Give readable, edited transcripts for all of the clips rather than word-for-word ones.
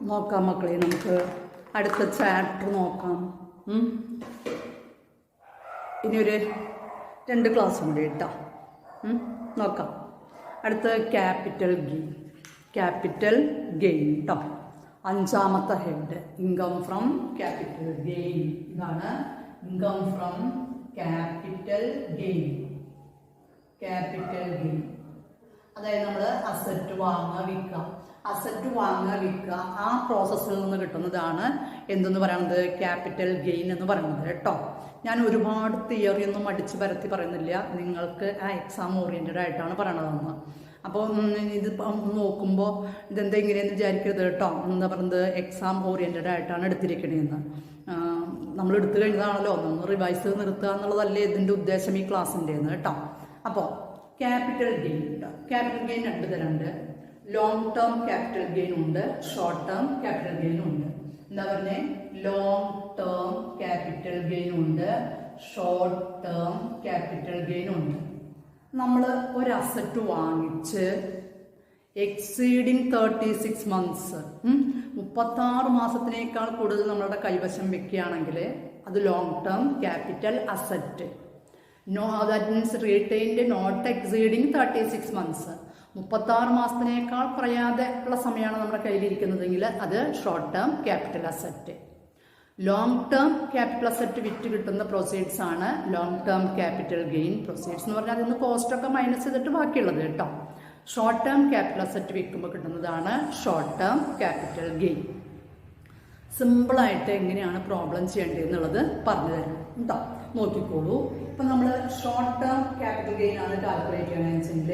നോക്കാം മക്കളെ, നമുക്ക് അടുത്ത ചാപ്റ്റർ നോക്കാം. ഇനിയൊരു 2 ക്ലാസ് കൂടി ഇട്ടാ നോക്കാം. അടുത്ത ക്യാപിറ്റൽ ഗെയിൻ കേട്ടോ. 5ാമത്തെ head income from capital gain. ഇതാണ് ഇൻകം ഫ്രം ക്യാപിറ്റൽ ഗെയിൻ. അതായത് നമ്മൾ അസറ്റ് വാങ്ങുക വിൽക്കുക ആ പ്രോസസ്സിൽ നിന്ന് കിട്ടുന്നതാണ് എന്തെന്ന് പറയുന്നത്, ക്യാപിറ്റൽ ഗെയിൻ എന്ന് പറയുന്നത് കേട്ടോ. ഞാൻ ഒരുപാട് തിയറി ഒന്നും അടിച്ച് പരത്തി പറയുന്നില്ല, നിങ്ങൾക്ക് ആ എക്സാം ഓറിയൻറ്റഡ് ആയിട്ടാണ് പറയണതെന്ന്. അപ്പോൾ ഇത് നോക്കുമ്പോൾ ഇതെന്താ ഇങ്ങനെയെന്ന് വിചാരിക്കരുത് കേട്ടോ. എന്താ പറയുന്നത്, എക്സാം ഓറിയൻറ്റഡ് ആയിട്ടാണ് എടുത്തിരിക്കണേന്ന്. നമ്മൾ എടുത്തു കഴിഞ്ഞതാണല്ലോ, ഒന്ന് റിവൈസ് നിർത്തുക എന്നുള്ളതല്ലേ ഇതിൻ്റെ ഉദ്ദേശം ഈ ക്ലാസ്സിൻ്റെന്ന് കേട്ടോ. അപ്പോൾ ക്യാപിറ്റൽ ഗെയിൻ 2 തരമുണ്ട്. ലോങ് ടേം ക്യാപിറ്റൽ ഗെയിൻ ഉണ്ട്, ഷോർട്ട് ടേം ക്യാപിറ്റൽ ഗെയിൻ ഉണ്ട്. എന്താ പറഞ്ഞേ, ലോങ് ടേം ക്യാപിറ്റൽ ഗെയിൻ ഉണ്ട്, ഷോർട്ട് ടേം ക്യാപിറ്റൽ ഗെയിൻ ഉണ്ട്. നമ്മൾ ഒരു അസറ്റ് വാങ്ങിച്ച് എക്സീഡിങ് 36 മന്ത്സ് 36 മാസത്തിനേക്കാൾ കൂടുതൽ നമ്മളുടെ കൈവശം വെക്കുകയാണെങ്കിൽ അത് long term capital asset. That means retained not exceeding 36 months. 36 മാസത്തിനേക്കാൾ കുറയാതെ ഉള്ള സമയമാണ് നമ്മുടെ കയ്യിലിരിക്കുന്നതെങ്കിൽ അത് short term capital asset. Long term capital asset വിറ്റ് കിട്ടുന്ന പ്രൊസീഡ്സ് ആണ് long term capital gain proceeds എന്ന് പറഞ്ഞാൽ അതിന് കോസ്റ്റൊക്കെ മൈനസ് ചെയ്തിട്ട് ബാക്കിയുള്ളത് കേട്ടോ. ഷോർട്ട് ടേം ക്യാപിറ്റൽ അസറ്റ് വിൽക്കുമ്പോൾ കിട്ടുന്നതാണ് ഷോർട്ട് ടേം ക്യാപിറ്റൽ ഗെയിൻ. സിമ്പിളായിട്ട് എങ്ങനെയാണ് പ്രോബ്ലം ചെയ്യേണ്ടതെന്നുള്ളത് പറഞ്ഞു തരാം കേട്ടോ, നോക്കിക്കോളൂ. ഇപ്പം നമ്മൾ ഷോർട്ട് ടേം ക്യാപിറ്റൽ ഗെയിൻ ആണ് കാൽക്കുലേറ്റ് ചെയ്യണമെന്ന് വെച്ചെങ്കിൽ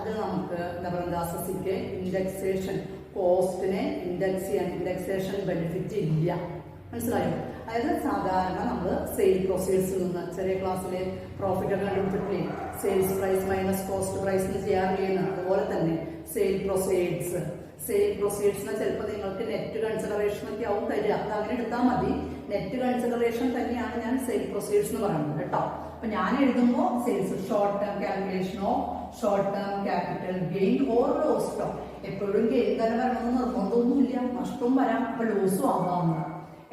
അത് നമുക്ക് എന്താ പറയുക, അസസിക്ക് ഇൻഡെക്സേഷൻ, കോസ്റ്റിനെ ഇൻഡെക്സ് ചെയ്യാൻ ഇൻഡെക്സേഷൻ ബെനിഫിറ്റ് ഇല്ല. മനസ്സിലായോ? അതായത് സാധാരണ നമ്മൾ സെയിൽ പ്രൊസീഡ്സിൽ നിന്ന് ചെറിയ ക്ലാസ്സിലെ പ്രോഫിറ്റ് ഒക്കെ കണ്ടുപിടിച്ചിട്ടില്ലേ, sales price minus cost price എന്ന് ചെയ്യാറില്ല. അതുപോലെ തന്നെ സെയിൽ പ്രൊസീഡ്സിനെ ചിലപ്പോൾ നിങ്ങൾക്ക് നെറ്റ് കൺസിഡറേഷൻ ഒക്കെ ആവും തരിക, അത് അങ്ങനെ എടുത്താൽ മതി. നെറ്റ് കൺസിഡറേഷൻ തന്നെയാണ് ഞാൻ സെയിൽ പ്രൊസീഡ്സ് എന്ന് പറയുന്നത് കേട്ടോ. അപ്പൊ ഞാൻ എഴുതുമ്പോൾ sales short term calculation of short term capital gain or loss. എപ്പോഴും ഗെയിൻ തന്നെ വരണമെന്ന് നിർബന്ധമൊന്നുമില്ല, നഷ്ടവും വരാം, അപ്പൊ ലോസും ആവാവുന്ന.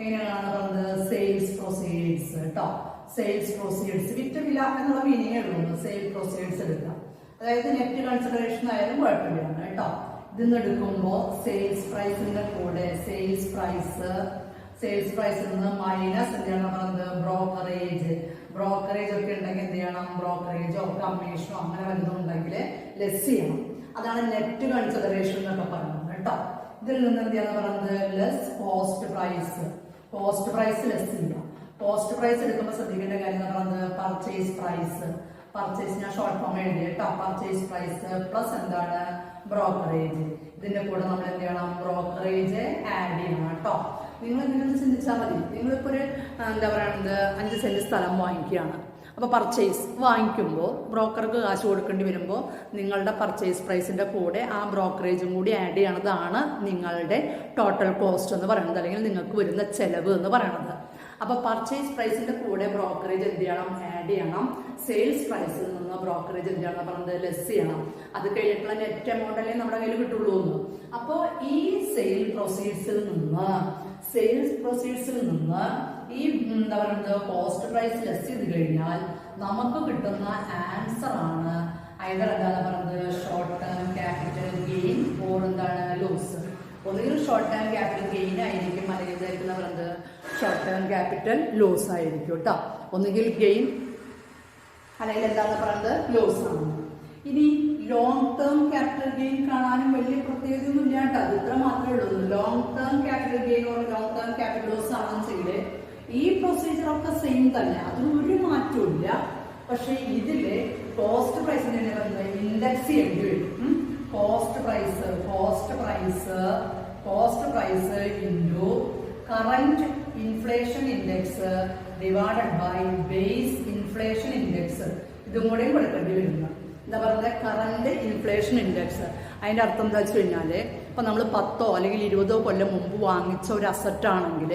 എങ്ങനെയാണ് പറയുന്നത്, സെയിൽസ് പ്രൊസീഡ്സ് കേട്ടോ. സെയിൽസ് പ്രൊസീഡ്സ് വിറ്റില്ല എന്നുള്ള മീനിങ് ഉള്ളൂ. സെയിൽ പ്രൊസീഡ്സ് എടുക്കാം, അതായത് നെറ്റ് കൺസിഡറേഷൻ ആയാലും കുഴപ്പമില്ല കേട്ടോ. ഇതിന്ന് എടുക്കുമ്പോൾ സെയിൽസ് പ്രൈസിന്റെ കൂടെ സെയിൽസ് പ്രൈസിൽ നിന്ന് മൈനസ് എന്ത് ചെയ്യണം പറയുന്നത്, ബ്രോക്കറേജ് ഒക്കെ ഉണ്ടെങ്കിൽ എന്ത് ചെയ്യണം, ബ്രോക്കറേജോ കമ്മീഷനോ അങ്ങനെ വല്ലതും ഉണ്ടെങ്കിൽ ലെസ് ചെയ്യണം. അതാണ് നെറ്റ് കൺസിഡറേഷൻ എന്നൊക്കെ പറയുന്നത് കേട്ടോ. ഇതിൽ നിന്ന് എന്ത് ചെയ്യാന്ന് പറയുന്നത്, ലെസ് കോസ്റ്റ് പ്രൈസ് ലെസ് ചെയ്യാം. കോസ്റ്റ് പ്രൈസ് എടുക്കുമ്പോൾ ശ്രദ്ധിക്കേണ്ട കാര്യം എന്ന് പറയുന്നത് പർച്ചേസ് ഞാൻ ഷോർട്ട് ഫോം എഴുതി കേട്ടോ. പർച്ചേസ് പ്രൈസ് പ്ലസ് എന്താണ്, ബ്രോക്കറേജ്. ഇതിന്റെ കൂടെ നമ്മൾ എന്ത് ചെയ്യണം, ബ്രോക്കറേജ് ആഡ് ചെയ്യണം കേട്ടോ. നിങ്ങൾ എന്തിനൊന്ന് ചിന്തിച്ചാൽ മതി. നിങ്ങളിപ്പോൾ ഒരു എന്താ പറയുന്നത് 5 സെന്റ് സ്ഥലം വാങ്ങിക്കുകയാണ്. അപ്പോൾ പർച്ചേസ് വാങ്ങിക്കുമ്പോൾ ബ്രോക്കർക്ക് കാശ് കൊടുക്കേണ്ടി വരുമ്പോൾ നിങ്ങളുടെ പർച്ചേസ് പ്രൈസിന്റെ കൂടെ ആ ബ്രോക്കറേജും കൂടി ആഡ് ചെയ്യണതാണ് നിങ്ങളുടെ ടോട്ടൽ കോസ്റ്റ് എന്ന് പറയുന്നത്, അല്ലെങ്കിൽ നിങ്ങൾക്ക് വരുന്ന ചെലവ് എന്ന് പറയുന്നത്. അപ്പോൾ പർച്ചേസ് പ്രൈസിന്റെ കൂടെ ബ്രോക്കറേജ് എന്ത് ചെയ്യണം, ആഡ് ചെയ്യണം. സെയിൽസ് പ്രൈസിൽ നിന്ന് ബ്രോക്കറേജ് എന്ത് ചെയ്യണം പറയുന്നത്, ലെസ് ചെയ്യണം. അത് കഴിഞ്ഞിട്ടുള്ള നെറ്റ് എമൗണ്ട് അല്ലേ നമ്മുടെ കയ്യിൽ കിട്ടുള്ളൂ എന്ന്. അപ്പോൾ ഈ സെയിൽസ് പ്രൊസീഡ്സിൽ നിന്ന് ഈ എന്താ പറയുന്നത് കോസ്റ്റ് പ്രൈസ് ലെസ് ചെയ്ത് കഴിഞ്ഞാൽ നമുക്ക് കിട്ടുന്ന ആൻസർ ആണ് ഐദർ എന്താണ് പറയുന്നത് short term capital gain or എന്താണ് ലോസ്. ഒന്നുകിൽ ഷോർട്ട് ടേം ക്യാപിറ്റൽ ഗെയിൻ ആയിരിക്കും, അല്ലെങ്കിൽ എന്തായിരിക്കും പറയുന്നത് ഷോർട്ട് ടേം ക്യാപിറ്റൽ ലോസ് ആയിരിക്കും കേട്ടോ. ഒന്നുകിൽ ഗെയിൻ അല്ലെങ്കിൽ എന്താണ് പറയുന്നത് ലോസ് ആണ്. ഇനി ലോങ് ടേം ക്യാപിറ്റൽ ഗെയിൻ കാണാനും വലിയ പ്രത്യേകതയൊന്നും ഇല്ല കേട്ടോ, അത് ഇത്ര മാത്രമേ ഉള്ളൂ. Long term capital gain or long term capital loss ആണെന്നെങ്കിൽ ഈ പ്രൊസീജിയർ ഒക്കെ സെയിം തന്നെ, അതിനൊരു മാറ്റവും ഇല്ല. പക്ഷെ ഇതില് കോസ്റ്റ് പ്രൈസ് ഇൻഡെക്സ് ചെയ്യേണ്ടി വരും. Cost price into current inflation index divided by base inflation index, ഇതും കൂടെ കൊടുക്കേണ്ടി വരുന്നു. എന്താ പറയുക, കറന്റ് ഇൻഫ്ലേഷൻ ഇൻഡെക്സ്. അതിൻ്റെ അർത്ഥം എന്താ വെച്ച് കഴിഞ്ഞാൽ, ഇപ്പം നമ്മൾ 10 അല്ലെങ്കിൽ 20 കൊല്ലം മുമ്പ് വാങ്ങിച്ച ഒരു അസറ്റ് ആണെങ്കിൽ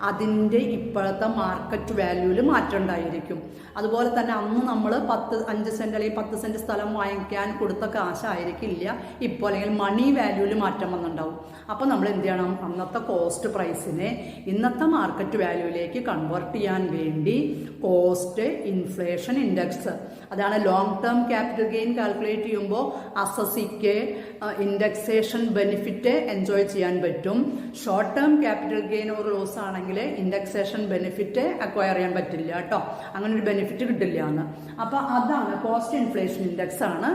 അതിൻ്റെ ഇപ്പോഴത്തെ മാർക്കറ്റ് വാല്യൂവിൽ മാറ്റം ഉണ്ടായിരിക്കും. അതുപോലെ തന്നെ അന്ന് നമ്മൾ 5 സെൻറ്റ് അല്ലെങ്കിൽ 10 സെൻറ്റ് സ്ഥലം വാങ്ങിക്കാൻ കൊടുത്ത കാശായിരിക്കില്ല ഇപ്പോൾ, അല്ലെങ്കിൽ മണി വാല്യൂവിൽ മാറ്റം വന്നിട്ടുണ്ടാവും. അപ്പോൾ നമ്മൾ എന്ത് ചെയ്യണം, അന്നത്തെ കോസ്റ്റ് പ്രൈസിനെ ഇന്നത്തെ മാർക്കറ്റ് വാല്യൂവിലേക്ക് കൺവേർട്ട് ചെയ്യാൻ വേണ്ടി കോസ്റ്റ് ഇൻഫ്ലേഷൻ ഇൻഡെക്സ്, അതാണ് long term capital gain calculate ചെയ്യുമ്പോൾ അസസിക്ക് ഇൻഡെക്സേഷൻ ബെനിഫിറ്റ് എൻജോയ് ചെയ്യാൻ പറ്റും. Short term capital gain or loss ആണെങ്കിൽ ഇൻഡെക്സേഷൻ ബെനിഫിറ്റ് അക്വയർ ചെയ്യാൻ പറ്റില്ല കേട്ടോ, അങ്ങനെ ഒരു ബെനിഫിറ്റ് കിട്ടില്ല എന്ന്. അപ്പോൾ അതാണ് കോസ്റ്റ് ഇൻഫ്ലേഷൻ ഇൻഡെക്സ് ആണ്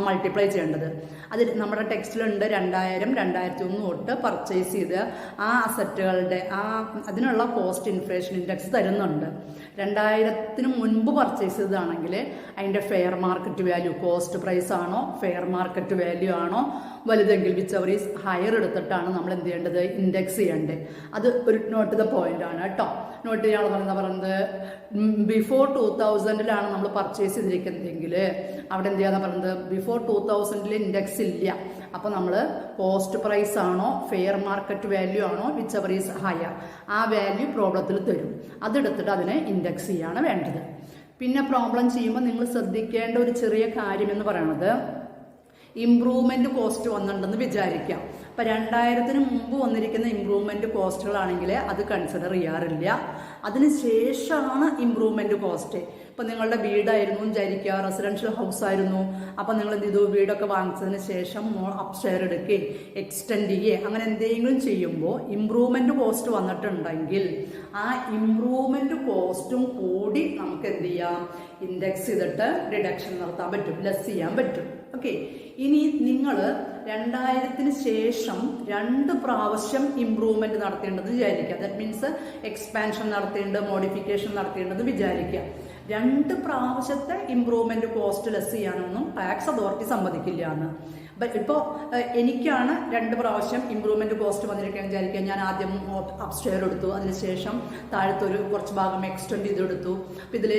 മൾട്ടിപ്ലൈ ചെയ്യേണ്ടത്. അത് നമ്മുടെ ടെക്സ്റ്റിലുണ്ട്. 2000, 2001 തൊട്ട് പർച്ചേസ് ചെയ്ത് ആ അസറ്റുകളുടെ അതിനുള്ള കോസ്റ്റ് ഇൻഫ്ലേഷൻ ഇൻഡെക്സ് തരുന്നുണ്ട്. 2000-ന് മുൻപ് പർച്ചേസ് ചെയ്തതാണെങ്കിൽ അതിൻ്റെ fair market value, cost price ആണോ ഫെയർ മാർക്കറ്റ് വാല്യൂ ആണോ വലുതെങ്കിൽ വിച്ച് എവർ ഈസ് ഹയർ എടുത്തിട്ടാണ് നമ്മൾ എന്ത് ചെയ്യേണ്ടത്, ഇൻഡെക്സ് ചെയ്യേണ്ടത്. അത് ഒരു നോട്ട് ദ പോയിന്റ് ആണ് കേട്ടോ. നോട്ട് ചെയ്യാനുള്ള പറയുന്നത് ബിഫോർ 2000-ലാണ് നമ്മൾ പർച്ചേസ് ചെയ്തിരിക്കുന്നതെങ്കിൽ അവിടെ എന്ത് ചെയ്യാന്ന് പറയുന്നത്, ബിഫോർ 2000-ൽ ഇൻഡെക്സ് ഇല്ല. അപ്പോൾ നമ്മൾ കോസ്റ്റ് പ്രൈസ് ആണോ ഫെയർ മാർക്കറ്റ് വാല്യൂ ആണോ വിച്ച് എവർ ഈസ് ഹയർ, ആ വാല്യൂ പ്രോബ്ലത്തിൽ തരും. അതെടുത്തിട്ട് അതിനെ ഇൻഡെക്സ് ചെയ്യാണ് വേണ്ടത്. പിന്നെ പ്രോബ്ലം ചെയ്യുമ്പോൾ നിങ്ങൾ ശ്രദ്ധിക്കേണ്ട ഒരു ചെറിയ കാര്യം എന്ന് പറയുന്നത്, ഇംപ്രൂവ്മെന്റ് കോസ്റ്റ് വന്നിട്ടുണ്ടെന്ന് വിചാരിക്കാം. അപ്പം 2000-ന് മുമ്പ് വന്നിരിക്കുന്ന ഇംപ്രൂവ്മെന്റ് കോസ്റ്റുകളാണെങ്കിൽ അത് കൺസിഡർ ചെയ്യാറില്ല. അതിന് ശേഷമാണ് ഇംപ്രൂവ്മെന്റ് കോസ്റ്റ്. ഇപ്പം നിങ്ങളുടെ വീടായിരുന്നു വിചാരിക്കുക, റെസിഡൻഷ്യൽ ഹൗസ് ആയിരുന്നു. അപ്പം നിങ്ങൾ എന്ത് ചെയ്തു, വീടൊക്കെ വാങ്ങിച്ചതിന് ശേഷം അപ്സ്റ്റെയർ എടുക്കുകയും എക്സ്റ്റെൻഡ് ചെയ്യുകയും അങ്ങനെ എന്തെങ്കിലും ചെയ്യുമ്പോൾ ഇംപ്രൂവ്മെന്റ് കോസ്റ്റ് വന്നിട്ടുണ്ടെങ്കിൽ ആ ഇംപ്രൂവ്മെന്റ് കോസ്റ്റും കൂടി നമുക്ക് എന്ത് ചെയ്യാം, ഇൻഡെക്സ് ചെയ്തിട്ട് ഡിഡക്ഷൻ നടത്താൻ പറ്റും, ലെസ് ചെയ്യാൻ പറ്റും. ഓക്കെ. ഇനി നിങ്ങൾ 2000-ന് ശേഷം 2 പ്രാവശ്യം ഇംപ്രൂവ്മെന്റ് നടത്തേണ്ടത് വിചാരിക്കുക. ദാറ്റ് മീൻസ് എക്സ്പാൻഷൻ നടത്തേണ്ടത്, മോഡിഫിക്കേഷൻ നടത്തേണ്ടത് വിചാരിക്കുക. 2 പ്രാവശ്യത്തെ ഇംപ്രൂവ്മെന്റ് കോസ്റ്റ് ലെസ് ചെയ്യാനൊന്നും ടാക്സ് അതോറിറ്റി സമ്മതിക്കില്ല എന്ന്. ഇപ്പോൾ എനിക്കാണ് 2 പ്രാവശ്യം ഇംപ്രൂവ്മെന്റ് കോസ്റ്റ് വന്നിരിക്കാൻ വിചാരിക്കുക. ഞാൻ ആദ്യം അപ്സ്റ്റെയർ എടുത്തു, അതിനുശേഷം താഴത്തൊരു കുറച്ച് ഭാഗം എക്സ്റ്റെൻഡ് ചെയ്തെടുത്തു. അപ്പം ഇതിൽ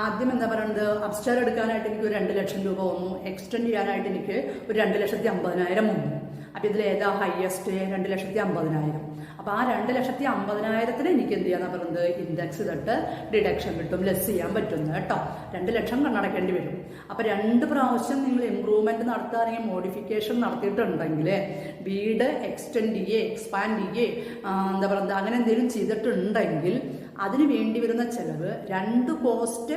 ആദ്യം എന്താ പറയുന്നത്, അപ്സ്റ്റെയർ എടുക്കാനായിട്ട് എനിക്ക് ഒരു 2 ലക്ഷം രൂപ വന്നു, എക്സ്റ്റെൻഡ് ചെയ്യാനായിട്ട് എനിക്ക് ഒരു 2,50,000 വന്നു. അപ്പം ഇതിൽ ഏതാ ഹയസ്റ്റ്, 2,50,000. അപ്പോൾ ആ 2,50,000-ന് എനിക്ക് എന്ത് ചെയ്യാന്ന് പറയുന്നത്, ഇൻഡെക്സ് ചെയ്തിട്ട് ഡിഡക്ഷൻ കിട്ടും, ലെസ് ചെയ്യാൻ പറ്റുന്നത് കേട്ടോ. 2 ലക്ഷം കണ്ണടക്കേണ്ടി വരും. അപ്പോൾ 2 പ്രാവശ്യം നിങ്ങൾ ഇംപ്രൂവ്മെന്റ് നടത്തുകയാണെങ്കിൽ മോഡിഫിക്കേഷൻ നടത്തിയിട്ടുണ്ടെങ്കിൽ, വീട് എക്സ്റ്റെൻഡ് ചെയ്യേ എക്സ്പാൻഡ് ചെയ്യേ എന്താ പറയുക അങ്ങനെ എന്തെങ്കിലും ചെയ്തിട്ടുണ്ടെങ്കിൽ അതിന് വേണ്ടി വരുന്ന ചെലവ് 2 കോസ്റ്റ്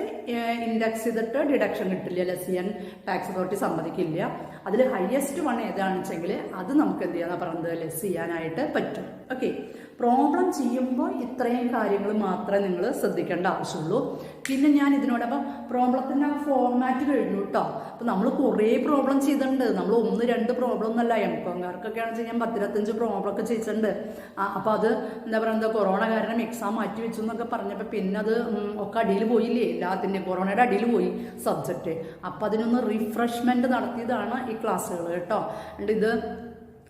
ഇൻഡെക്സ് ചെയ്തിട്ട് ഡിഡക്ഷൻ കിട്ടില്ല, ലെസ് ചെയ്യാൻ ടാക്സ് അതോറിറ്റി സമ്മതിക്കില്ല. അതിൽ ഹയസ്റ്റ് വൺ ഏതാണെന്ന് വെച്ചെങ്കിൽ അത് നമുക്ക് എന്ത് ചെയ്യാന്ന് പറയുന്നത്, ലെസ് ചെയ്യാനായിട്ട് പറ്റും. ഓക്കെ. പ്രോബ്ലം ചെയ്യുമ്പോൾ ഇത്രയും കാര്യങ്ങൾ മാത്രമേ നിങ്ങൾ ശ്രദ്ധിക്കേണ്ട ആവശ്യമുള്ളൂ. പിന്നെ ഞാൻ ഇതിനോടൊപ്പം പ്രോബ്ലത്തിൻ്റെ ആ ഫോർമാറ്റ് കഴിഞ്ഞു കേട്ടോ. അപ്പം നമ്മൾ കുറേ പ്രോബ്ലം ചെയ്തിട്ടുണ്ട്. നമ്മൾ 1-2 പ്രോബ്ലം ഒന്നല്ല, എംകോംകാർക്കൊക്കെ ആണെന്ന് വെച്ചാൽ ഞാൻ 10-25 പ്രോബ്ലം ഒക്കെ ചെയ്തിട്ടുണ്ട്. അപ്പോൾ അത് എന്താ പറയുക, കൊറോണ കാരണം എക്സാം മാറ്റി വെച്ചു എന്നൊക്കെ പറഞ്ഞപ്പോൾ പിന്നെ അത് ഒക്കെ അടിയിൽ പോയില്ലേ, എല്ലാത്തിൻ്റെ കൊറോണയുടെ അടിയിൽ പോയി സബ്ജക്റ്റ്. അപ്പം അതിനൊന്ന് റിഫ്രഷ്മെൻറ്റ് നടത്തിയതാണ് ഈ ക്ലാസ്സുകൾ കേട്ടോ. അതുകൊണ്ട് ഇത്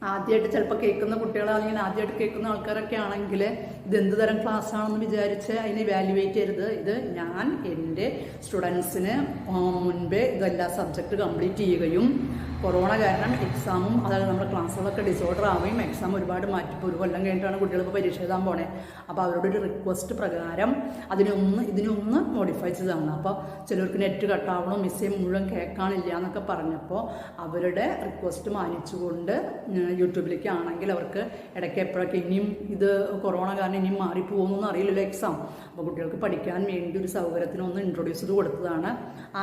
ആദ്യമായിട്ട് ചിലപ്പോൾ കേൾക്കുന്ന കുട്ടികൾ അല്ലെങ്കിൽ ആദ്യമായിട്ട് കേൾക്കുന്ന ആൾക്കാരൊക്കെ ആണെങ്കിൽ ഇത് എന്ത് തരം ക്ലാസ് ആണെന്ന് വിചാരിച്ച് അതിനെ വാല്യുവേറ്റ് ചെയ്യരുത്. ഇത് ഞാൻ എൻ്റെ സ്റ്റുഡൻസിന് മുൻപേ ഇതെല്ലാ സബ്ജക്റ്റ് കംപ്ലീറ്റ് ചെയ്യുകയും കൊറോണ കാരണം എക്സാമും അതായത് നമ്മുടെ ക്ലാസ്സുകളൊക്കെ ഡിസോർഡർ ആവുകയും എക്സാം ഒരുപാട് മാറ്റിപ്പോൾ 1 കൊല്ലം കഴിഞ്ഞിട്ടാണ് കുട്ടികൾക്ക് പരീക്ഷ എഴുതാൻ പോണേ. അപ്പോൾ അവരുടെ ഒരു റിക്വസ്റ്റ് പ്രകാരം ഇതിനൊന്ന് മോഡിഫൈ ചെയ്തതാണ്. അപ്പോൾ ചിലർക്ക് നെറ്റ് കട്ടാവണം, മിസ്സേ മുഴുവൻ കേൾക്കാനില്ല എന്നൊക്കെ പറഞ്ഞപ്പോൾ അവരുടെ റിക്വസ്റ്റ് മാനിച്ചുകൊണ്ട് യൂട്യൂബിലേക്ക് ആണെങ്കിൽ അവർക്ക് ഇടയ്ക്ക് എപ്പോഴൊക്കെ ഇനിയും ഇത് കൊറോണ കാരണം ഇനിയും മാറിപ്പോകുമെന്നൊന്നും അറിയില്ലല്ലോ എക്സാം. അപ്പോൾ കുട്ടികൾക്ക് പഠിക്കാൻ വേണ്ടി ഒരു സൗകര്യത്തിനൊന്ന് ഇൻട്രൊഡ്യൂസ് ചെയ്ത് കൊടുത്തതാണ്.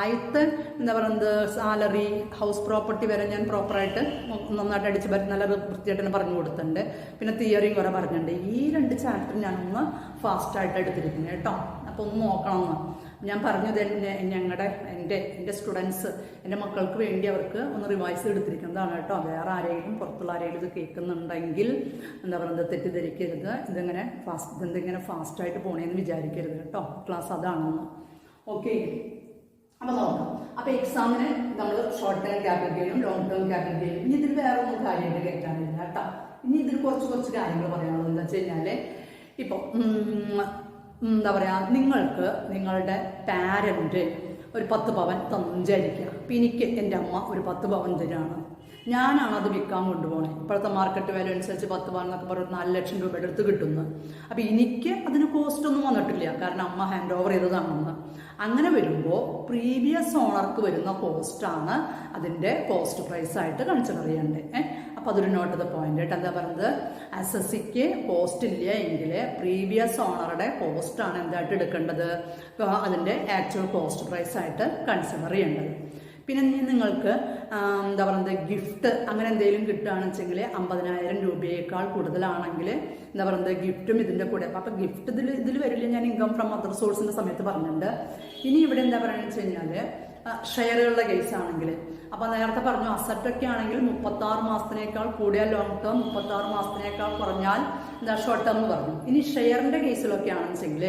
ആദ്യത്തെ എന്താ പറയുന്നത് സാലറി, ഹൗസ് പ്രോപ്പർട്ടി വരെ ഞാൻ പ്രോപ്പറായിട്ട് നന്നായിട്ട് അടിച്ച് നല്ല വൃത്തിയായിട്ട് തന്നെ പറഞ്ഞു കൊടുത്തിട്ടുണ്ട്. പിന്നെ തിയറിയും കുറെ പറഞ്ഞിട്ടുണ്ട്. ഈ 2 ചാപ്റ്റർ ഞാനൊന്ന് ഫാസ്റ്റായിട്ട് എടുത്തിരിക്കുന്നത് കേട്ടോ. അപ്പോൾ ഒന്ന് നോക്കണമെന്ന് ഞാൻ പറഞ്ഞത് എൻ്റെ സ്റ്റുഡൻസ്, എൻ്റെ മക്കൾക്ക് വേണ്ടി അവർക്ക് ഒന്ന് റിവൈസ് എടുത്തിരിക്കുന്നതാണ് കേട്ടോ. വേറെ ആരെങ്കിലും പുറത്തുള്ള ആരെങ്കിലും ഇത് കേൾക്കുന്നുണ്ടെങ്കിൽ എന്താ പറയുന്നത് തെറ്റിദ്ധരിക്കരുത്. ഇതെങ്ങനെ ഫാസ്റ്റായിട്ട് പോണേന്ന് വിചാരിക്കരുത് കേട്ടോ. ക്ലാസ് അതാണെന്ന്. ഓക്കെ. അപ്പോൾ നോക്കാം. അപ്പോൾ എക്സാമിന് നമ്മൾ ഷോർട്ട് ടേം ക്യാപിറ്റൽ ഗെയിനും ലോങ് ടേം ക്യാപിറ്റൽ ഗെയിനും. ഇനി ഇതിൽ വേറെ ഒന്നും കാര്യമായിട്ട് കേൾക്കാനില്ല കേട്ടോ. ഇനി ഇതിൽ കുറച്ച് കാര്യങ്ങൾ പറയാനുള്ളത് എന്താ വെച്ച് കഴിഞ്ഞാൽ, ഇപ്പോൾ എന്താ പറയുക, നിങ്ങൾക്ക് നിങ്ങളുടെ പാരൻറ്റ് ഒരു 10 പവൻ തന്നു വിചാരിക്കുക. അപ്പം എനിക്ക് എൻ്റെ അമ്മ ഒരു 10 പവൻ തരാണ്. ഞാനാണ് അത് വിൽക്കാൻ കൊണ്ടുപോകണത്. ഇപ്പോഴത്തെ മാർക്കറ്റ് വാല്യൂ അനുസരിച്ച് 10 പവൻ എന്നൊക്കെ പറഞ്ഞ് 4 ലക്ഷം രൂപയുടെ അടുത്ത് കിട്ടുന്നു. അപ്പം എനിക്ക് അതിന് കോസ്റ്റ് ഒന്നും വന്നിട്ടില്ല, കാരണം അമ്മ ഹാൻഡ് ഓവർ ചെയ്തതാണെന്ന്. അങ്ങനെ വരുമ്പോൾ പ്രീവിയസ് ഓണർക്ക് വരുന്ന കോസ്റ്റാണ് അതിൻ്റെ കോസ്റ്റ് പ്രൈസ് ആയിട്ട് കൺസിഡർ ചെയ്യേണ്ടത്. അപ്പോൾ അതൊരു നോട്ട് ദ പോയിന്റ് ആയിട്ട് എന്താ പറയുന്നത്, SSCക്ക് കോസ്റ്റ് ഇല്ല എങ്കിൽ പ്രീവിയസ് ഓണറുടെ കോസ്റ്റാണ് എന്തായിട്ട് എടുക്കേണ്ടത്, അതിൻ്റെ ആക്ച്വൽ കോസ്റ്റ് പ്രൈസ് ആയിട്ട് കൺസിഡർ ചെയ്യേണ്ടത്. പിന്നെ നിങ്ങൾക്ക് എന്താ പറയുന്നത്, ഗിഫ്റ്റ് അങ്ങനെ എന്തെങ്കിലും കിട്ടുകയാണെന്ന് വെച്ചെങ്കിൽ 50,000 രൂപയേക്കാൾ കൂടുതലാണെങ്കിൽ എന്താ പറയുന്നത് ഗിഫ്റ്റും ഇതിൻ്റെ കൂടെ. അപ്പം ഗിഫ്റ്റ് ഇതിൽ വരില്ല, ഞാൻ ഇൻകം ഫ്രം അതർ സോഴ്സിൻ്റെ സമയത്ത് പറഞ്ഞിട്ടുണ്ട്. ഇനി ഇവിടെ എന്താ പറയുകയെന്ന് വെച്ച് കഴിഞ്ഞാൽ ഷെയറുകളുടെ കേസ് ആണെങ്കിൽ, അപ്പം നേരത്തെ പറഞ്ഞു അസറ്റൊക്കെ ആണെങ്കിൽ 36 മാസത്തിനേക്കാൾ കൂടിയാൽ ലോങ് ടേം, 36 മാസത്തിനേക്കാൾ കുറഞ്ഞാൽ എന്താ ഷോർട്ട് ടേം എന്ന് പറഞ്ഞു. ഇനി ഷെയറിൻ്റെ കേസിലൊക്കെ ആണെന്നുവെച്ചെങ്കിൽ,